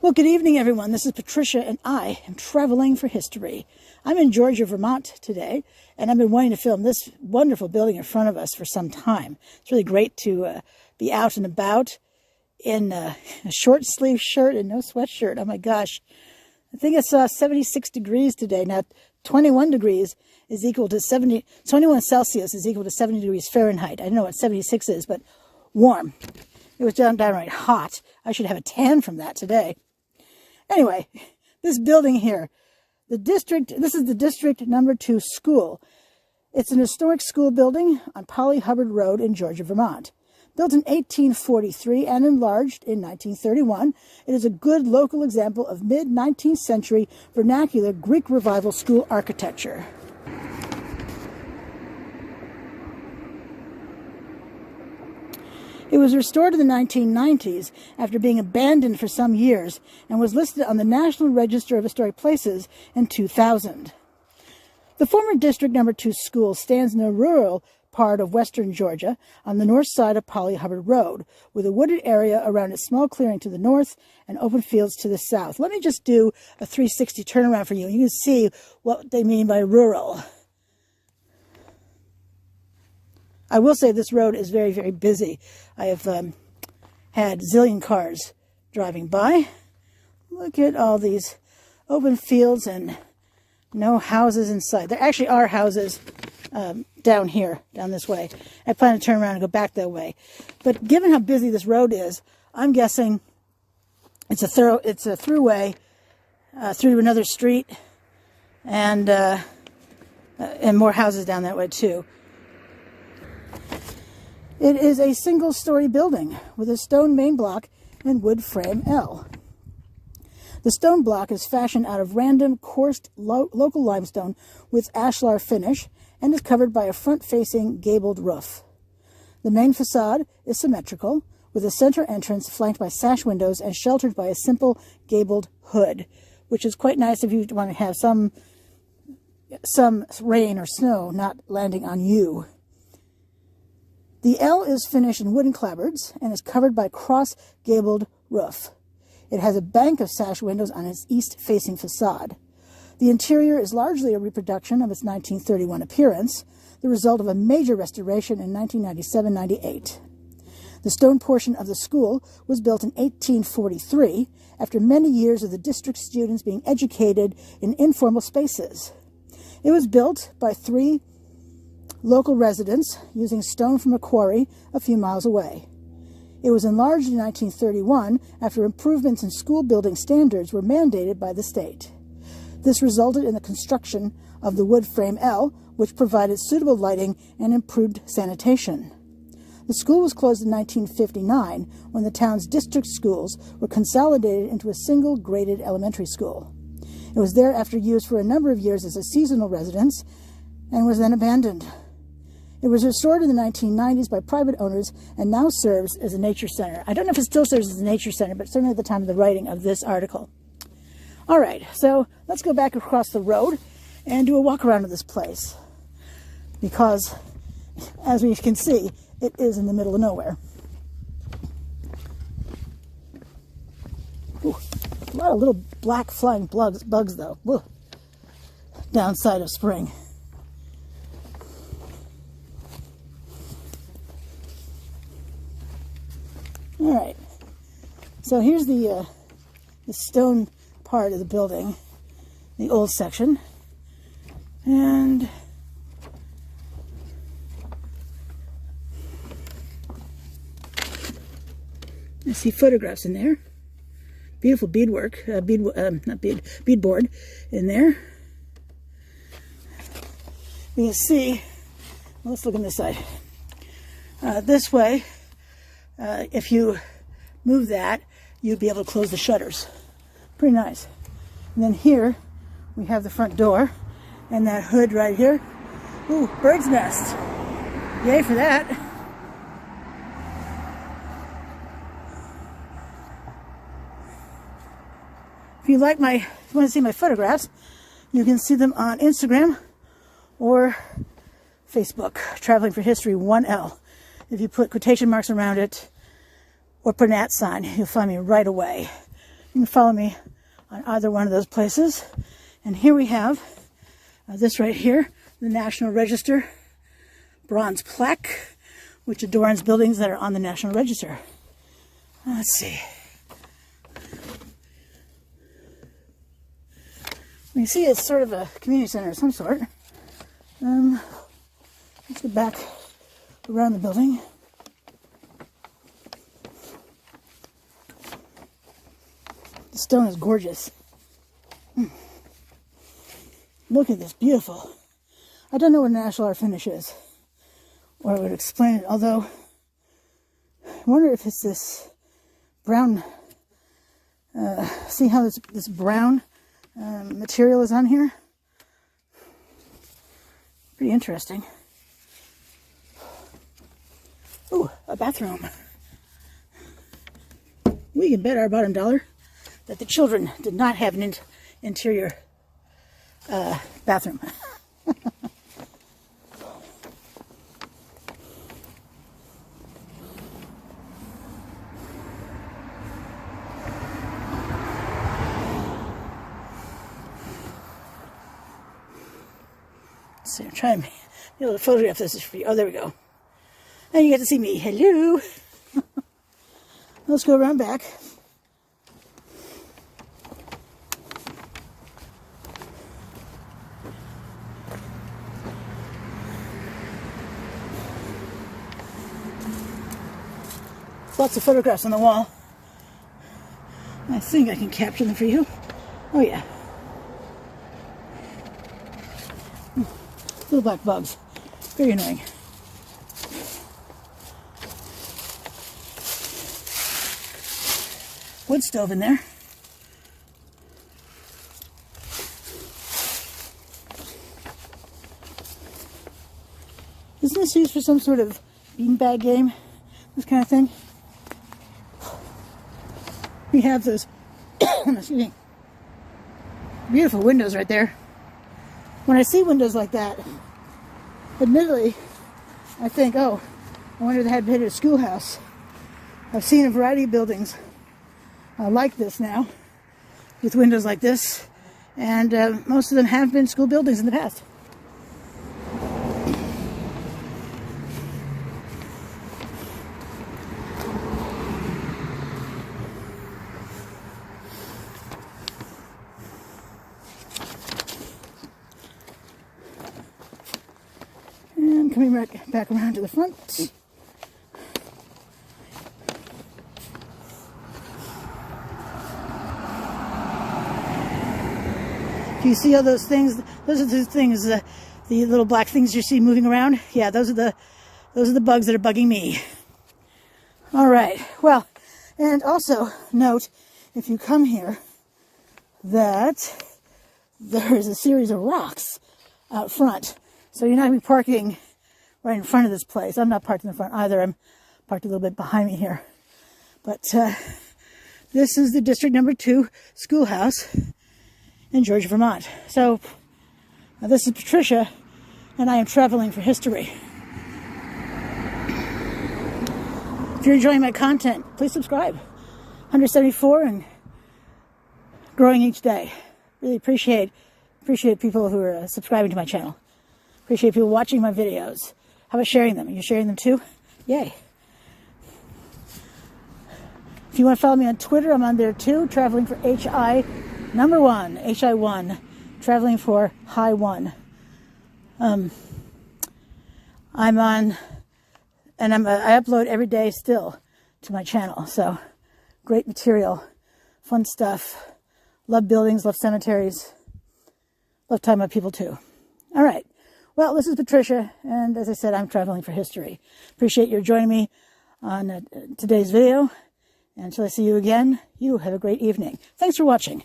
Well, good evening, everyone. This is Patricia, and I am traveling for history. I'm in Georgia, Vermont today, and I've been wanting to film this wonderful building in front of us for some time. It's really great to be out and about in a short sleeve shirt and no sweatshirt. Oh my gosh. I think it's 76 degrees today. Now, 21 degrees is equal to 21 Celsius is equal to 70 degrees Fahrenheit. I don't know what 76 is, but warm. It was downright hot. I should have a tan from that today. Anyway, this building here, this is the District Number 2 School. It's an historic school building on Polly Hubbard Road in Georgia, Vermont. Built in 1843 and enlarged in 1931, it is a good local example of mid-19th century vernacular Greek Revival school architecture. It was restored in the 1990s after being abandoned for some years and was listed on the National Register of Historic Places in 2000. The former District Number 2 School stands in a rural part of western Georgia on the north side of Polly Hubbard Road, with a wooded area around a small clearing to the north and open fields to the south. Let me just do a 360 turnaround for you. You can see what they mean by rural. I will say this road is very, very busy. I have had a zillion cars driving by. Look at all these open fields and no houses in sight. There actually are houses down here, down this way. I plan to turn around and go back that way. But given how busy this road is, I'm guessing it's a throughway through another street, and more houses down that way too. It is a single-story building with a stone main block and wood frame L. The stone block is fashioned out of random coursed local limestone with ashlar finish and is covered by a front-facing gabled roof. The main facade is symmetrical, with a center entrance flanked by sash windows and sheltered by a simple gabled hood, which is quite nice if you want to have some rain or snow not landing on you. The L is finished in wooden clapboards and is covered by cross-gabled roof. It has a bank of sash windows on its east-facing facade. The interior is largely a reproduction of its 1931 appearance, the result of a major restoration in 1997-98. The stone portion of the school was built in 1843, after many years of the district students being educated in informal spaces. It was built by 3 local residents using stone from a quarry a few miles away. It was enlarged in 1931 after improvements in school building standards were mandated by the state. This resulted in the construction of the wood frame L, which provided suitable lighting and improved sanitation. The school was closed in 1959 when the town's district schools were consolidated into a single graded elementary school. It was thereafter used for a number of years as a seasonal residence and was then abandoned. It was restored in the 1990s by private owners and now serves as a nature center. I don't know if it still serves as a nature center, but certainly at the time of the writing of this article. All right, so let's go back across the road and do a walk around of this place, because as we can see, it is in the middle of nowhere. Ooh, a lot of little black flying bugs though. Ooh, downside of spring. All right, so here's the stone part of the building, the old section, and I see photographs in there. Beautiful beadwork, beadboard in there. You can see. Well, let's look on this side. This way. If you move that, you'd be able to close the shutters. Pretty nice. And then here, we have the front door, and that hood right here. Ooh, bird's nest. Yay for that. If you want to see my photographs, you can see them on Instagram or Facebook, Traveling for History 1L. If you put quotation marks around it or put an @ sign, you'll find me right away. You can follow me on either one of those places. And here we have this right here, the National Register bronze plaque, which adorns buildings that are on the National Register. Let's see. You see it's sort of a community center of some sort. Let's get back around the building. The stone is gorgeous. Look at this, beautiful. I don't know what an ashlar finish is, or I would explain it, although I wonder if it's this brown, see how this brown material is on here? Pretty interesting. Ooh, a bathroom. We can bet our bottom dollar that the children did not have an interior bathroom. So I'm trying to be able to photograph this for you. Oh, there we go. And you get to see me. Hello. Let's go around back. Lots of photographs on the wall. I think I can capture them for you. Oh yeah. Little black bugs. Very annoying. Wood stove in there. Isn't this used for some sort of beanbag game? This kind of thing? We have those excuse me, beautiful windows right there. When I see windows like that, admittedly, I think, oh, I wonder if they had been at a schoolhouse. I've seen a variety of buildings like this now, with windows like this, and most of them have been school buildings in the past. And coming back around to the front. Do you see all those things? Those are the things, the little black things you see moving around. Yeah, those are the bugs that are bugging me. All right. Well, and also note, if you come here, that there is a series of rocks out front. So you're not going to be parking right in front of this place. I'm not parked in the front either. I'm parked a little bit behind me here. But this is the District Number 2 Schoolhouse in Georgia, Vermont. So this is Patricia, and I am traveling for history. If you're enjoying my content, please subscribe. 174 and growing each day. Really appreciate people who are subscribing to my channel. Appreciate people watching my videos. How about sharing them? Are you sharing them too? Yay. If you want to follow me on Twitter, I'm on there too. Traveling for HI1, traveling for High 1. I'm on, and I upload every day still to my channel. So great material, fun stuff. Love buildings, love cemeteries, love talking about people too. All right. Well, this is Patricia, and as I said, I'm traveling for history. Appreciate you joining me on today's video. And until I see you again, you have a great evening. Thanks for watching.